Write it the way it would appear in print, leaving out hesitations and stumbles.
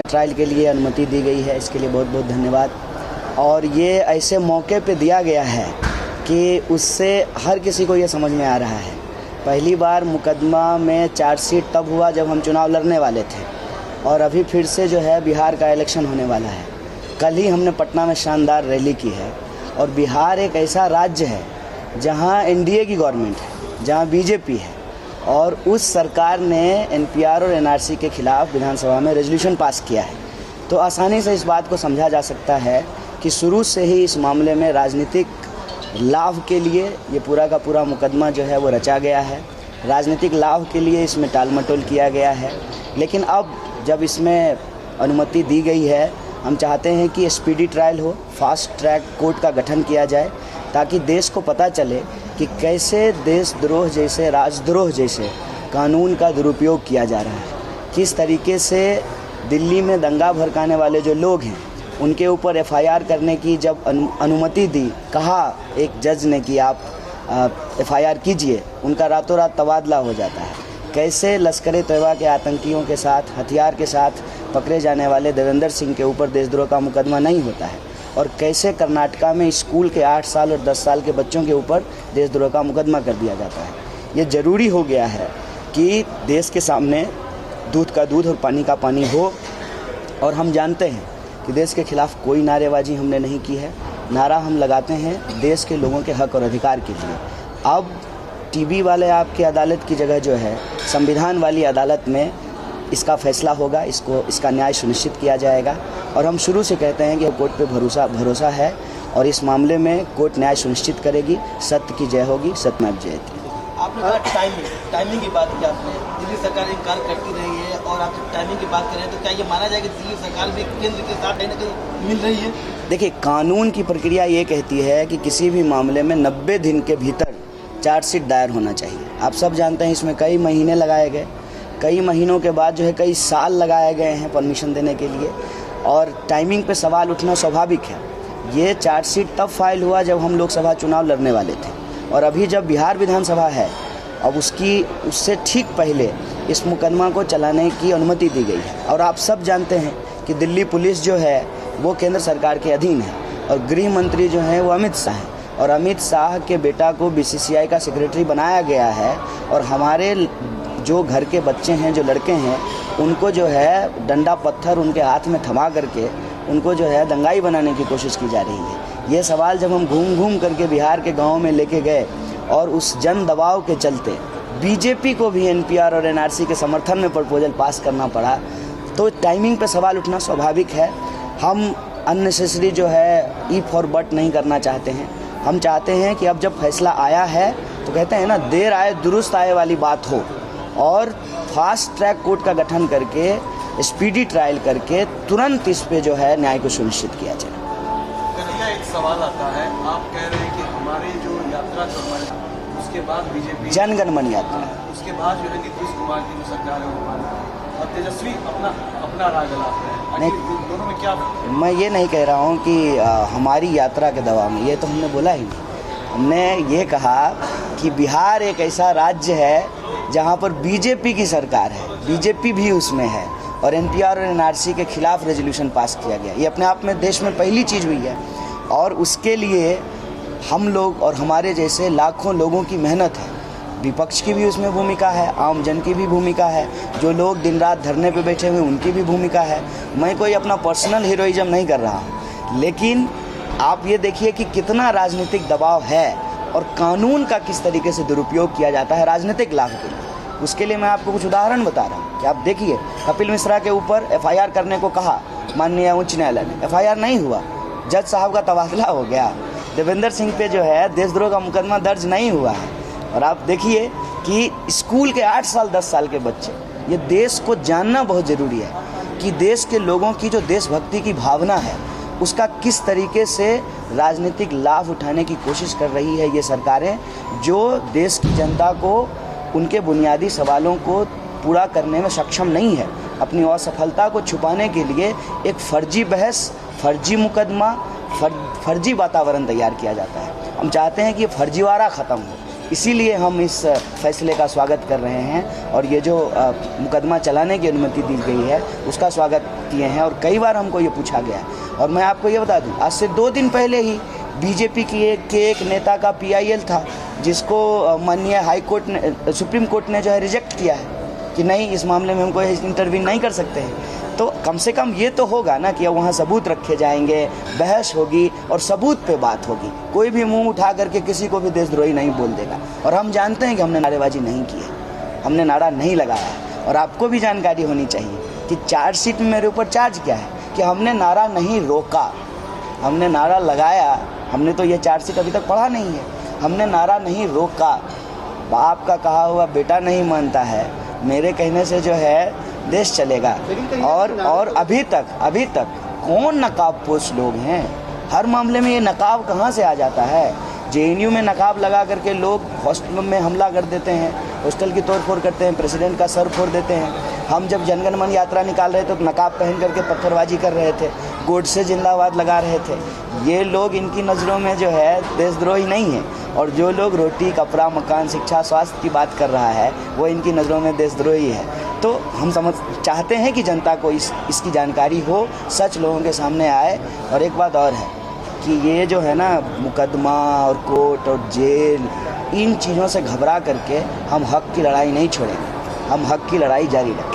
Trial के लिए अनुमति दी गई है, इसके लिए बहुत बहुत धन्यवाद। और ये ऐसे मौके पे दिया गया है कि उससे हर किसी को ये समझ में आ रहा है। पहली बार मुकदमा में चार्जशीट तब हुआ जब हम चुनाव लड़ने वाले थे, और अभी फिर से जो है बिहार का इलेक्शन होने वाला है। कल ही हमने पटना में शानदार रैली की है, और बिहार एक ऐसा राज्य है जहां एनडीए की गवर्नमेंट है, जहां बीजेपी है, और उस सरकार ने एनपीआर और एनआरसी के खिलाफ विधानसभा में रेजोल्यूशन पास किया है। तो आसानी से इस बात को समझा जा सकता है कि शुरू से ही इस मामले में राजनीतिक लाभ के लिए ये पूरा का पूरा मुकदमा जो है वो रचा गया है। राजनीतिक लाभ के लिए इसमें टालमटोल किया गया है। लेकिन अब जब इसमें अनुमति दी गई है, हम चाहते हैं कि स्पीडी ट्रायल हो, फास्ट ट्रैक कोर्ट का गठन किया जाए, ताकि देश को पता चले कि कैसे देशद्रोह जैसे, राजद्रोह जैसे कानून का दुरुपयोग किया जा रहा है। किस तरीके से दिल्ली में दंगा भड़काने वाले जो लोग हैं उनके ऊपर एफआईआर करने की जब अनुमति दी, कहा एक जज ने कि आप एफआईआर कीजिए, उनका रातों रात तबादला हो जाता है। कैसे लश्कर तैयबा के आतंकियों के साथ, हथियार के साथ पकड़े जाने वाले देवेंद्र सिंह के ऊपर देशद्रोह का मुकदमा नहीं होता है, और कैसे कर्नाटका में स्कूल के 8 साल और 10 साल के बच्चों के ऊपर देशद्रोह का मुकदमा कर दिया जाता है। ये ज़रूरी हो गया है कि देश के सामने दूध का दूध और पानी का पानी हो। और हम जानते हैं कि देश के खिलाफ कोई नारेबाजी हमने नहीं की है। नारा हम लगाते हैं देश के लोगों के हक और अधिकार के लिए। अब टीवी वाले आपकी अदालत की जगह जो है संविधान वाली अदालत में इसका फैसला होगा, इसका न्याय सुनिश्चित किया जाएगा। और हम शुरू से कहते हैं कि कोर्ट पे भरोसा है, और इस मामले में कोर्ट न्याय सुनिश्चित करेगी। सत्य की जय होगी, सत्यमेव जयते। आपने कहा टाइमिंग की बात की आपने, दिल्ली सरकार इनकार करती रही है, और आप टाइमिंग की बात करें तो क्या ये माना जाए कि दिल्ली सरकार भी केंद्र के साथ कहीं ना कहीं मिल रही है? देखिए, कानून की प्रक्रिया ये कहती है कि किसी भी मामले में 90 दिन के भीतर चार्जशीट दायर होना चाहिए। आप सब जानते हैं इसमें कई महीने लगाए गए, कई महीनों के बाद जो है कई साल लगाए गए हैं परमिशन देने के लिए, और टाइमिंग पे सवाल उठना स्वाभाविक है। ये चार्जशीट तब फाइल हुआ जब हम लोकसभा चुनाव लड़ने वाले थे, और अभी जब बिहार विधानसभा है, अब उससे ठीक पहले इस मुकदमा को चलाने की अनुमति दी गई है। और आप सब जानते हैं कि दिल्ली पुलिस जो है वो केंद्र सरकार के अधीन है, और गृह मंत्री जो हैं वो अमित शाह हैं, और अमित शाह के बेटा को बीसीसीआई का सेक्रेटरी बनाया गया है। और हमारे जो घर के बच्चे हैं, जो लड़के हैं, उनको जो है डंडा पत्थर उनके हाथ में थमा करके उनको जो है दंगाई बनाने की कोशिश की जा रही है। ये सवाल जब हम घूम घूम करके बिहार के गाँव में लेके गए, और उस जन दबाव के चलते बीजेपी को भी एनपीआर और एनआरसी के समर्थन में प्रपोजल पास करना पड़ा, तो टाइमिंग पे सवाल उठना स्वाभाविक है। हम अननेसेसरी जो है ई फॉर बट नहीं करना चाहते हैं। हम चाहते हैं कि अब जब फैसला आया है तो कहते हैं ना, देर आए दुरुस्त आए वाली बात हो, और फास्ट ट्रैक कोर्ट का गठन करके स्पीडी ट्रायल करके तुरंत इस पे जो है न्याय को सुनिश्चित किया जाए। एक सवाल आता है, आप कह रहे हैं कि हमारी जो यात्रा चल रही है उसके बाद बीजेपी जनगणमन यात्रा, उसके बाद जो है नीतीश कुमार की जो सरकार है वो, और तेजस्वी अपना राग चलाते हैं। नहीं, दोनों में क्या? मैं ये नहीं कह रहा हूँ कि हमारी यात्रा के दवा में, ये तो हमने बोला ही नहीं। हमने ये कहा कि बिहार एक ऐसा राज्य है जहाँ पर बीजेपी की सरकार है, बीजेपी भी उसमें है, और एनपीआर और एनआरसी के खिलाफ रेजोल्यूशन पास किया गया। ये अपने आप में देश में पहली चीज़ हुई है, और उसके लिए हम लोग और हमारे जैसे लाखों लोगों की मेहनत है। विपक्ष की भी उसमें भूमिका है, आम जन की भी भूमिका है, जो लोग दिन रात धरने पे बैठे हुए उनकी भी भूमिका है। मैं कोई अपना पर्सनल हीरोइज्म नहीं कर रहा हूँ, लेकिन आप ये देखिए कि कितना राजनीतिक दबाव है, और कानून का किस तरीके से दुरुपयोग किया जाता है राजनीतिक लाभ के लिए। उसके लिए मैं आपको कुछ उदाहरण बता रहा हूँ कि आप देखिए, कपिल मिश्रा के ऊपर एफआईआर करने को कहा माननीय उच्च न्यायालय ने, एफआईआर नहीं हुआ, जज साहब का तबादला हो गया। देवेंद्र सिंह पे जो है देशद्रोह का मुकदमा दर्ज नहीं हुआ है। और आप देखिए कि स्कूल के 8 साल 10 साल के बच्चे, ये देश को जानना बहुत ज़रूरी है कि देश के लोगों की जो देशभक्ति की भावना है उसका किस तरीके से राजनीतिक लाभ उठाने की कोशिश कर रही है ये सरकारें, जो देश की जनता को उनके बुनियादी सवालों को पूरा करने में सक्षम नहीं है। अपनी असफलता को छुपाने के लिए एक फर्जी बहस, फर्जी मुकदमा, फर्जी वातावरण तैयार किया जाता है। हम चाहते हैं कि ये फर्जीवाड़ा ख़त्म हो, इसीलिए हम इस फैसले का स्वागत कर रहे हैं और ये जो मुकदमा चलाने की अनुमति दी गई है उसका स्वागत किए हैं। और कई बार हमको ये पूछा गया है। और मैं आपको ये बता दूं, आज से 2 दिन पहले ही बीजेपी के एक नेता का PIL था, जिसको माननीय हाई कोर्ट ने, सुप्रीम कोर्ट ने जो है रिजेक्ट किया है कि नहीं, इस मामले में हमको इंटरवीन नहीं कर सकते हैं। तो कम से कम ये तो होगा ना कि वहाँ सबूत रखे जाएंगे, बहस होगी और सबूत पे बात होगी। कोई भी मुंह उठा करके किसी को भी देशद्रोही नहीं बोल देगा। और हम जानते हैं कि हमने नारेबाजी नहीं की है, हमने नारा नहीं लगाया है। और आपको भी जानकारी होनी चाहिए कि चार्जशीट में मेरे ऊपर चार्ज क्या है कि हमने नारा नहीं रोका, हमने नारा लगाया। हमने तो ये चार्जशीट अभी तक पढ़ा नहीं है। हमने नारा नहीं रोका। बाप का कहा हुआ बेटा नहीं मानता है, मेरे कहने से जो है देश चलेगा। और अभी तक कौन नकाबपोश लोग हैं? हर मामले में ये नकाब कहाँ से आ जाता है? JNU में नकाब लगा करके लोग हॉस्टल में हमला कर देते हैं, हॉस्टल की तोड़फोड़ करते हैं, प्रेसिडेंट का सर फोड़ देते हैं। हम जब जनगण मन यात्रा निकाल रहे थे तो नकाब पहन करके पत्थरबाजी कर रहे थे, गोडसे जिंदाबाद लगा रहे थे। ये लोग इनकी नज़रों में जो है देशद्रोही नहीं है। और जो लोग रोटी, कपड़ा, मकान, शिक्षा, स्वास्थ्य की बात कर रहा है वो इनकी नज़रों में देशद्रोही है। तो हम चाहते हैं कि जनता को इसकी जानकारी हो, सच लोगों के सामने आए। और एक बात और है कि ये जो है ना मुकदमा और कोर्ट और जेल, इन चीज़ों से घबरा करके हम हक की लड़ाई नहीं छोड़ेंगे, हम हक की लड़ाई जारी रखेंगे।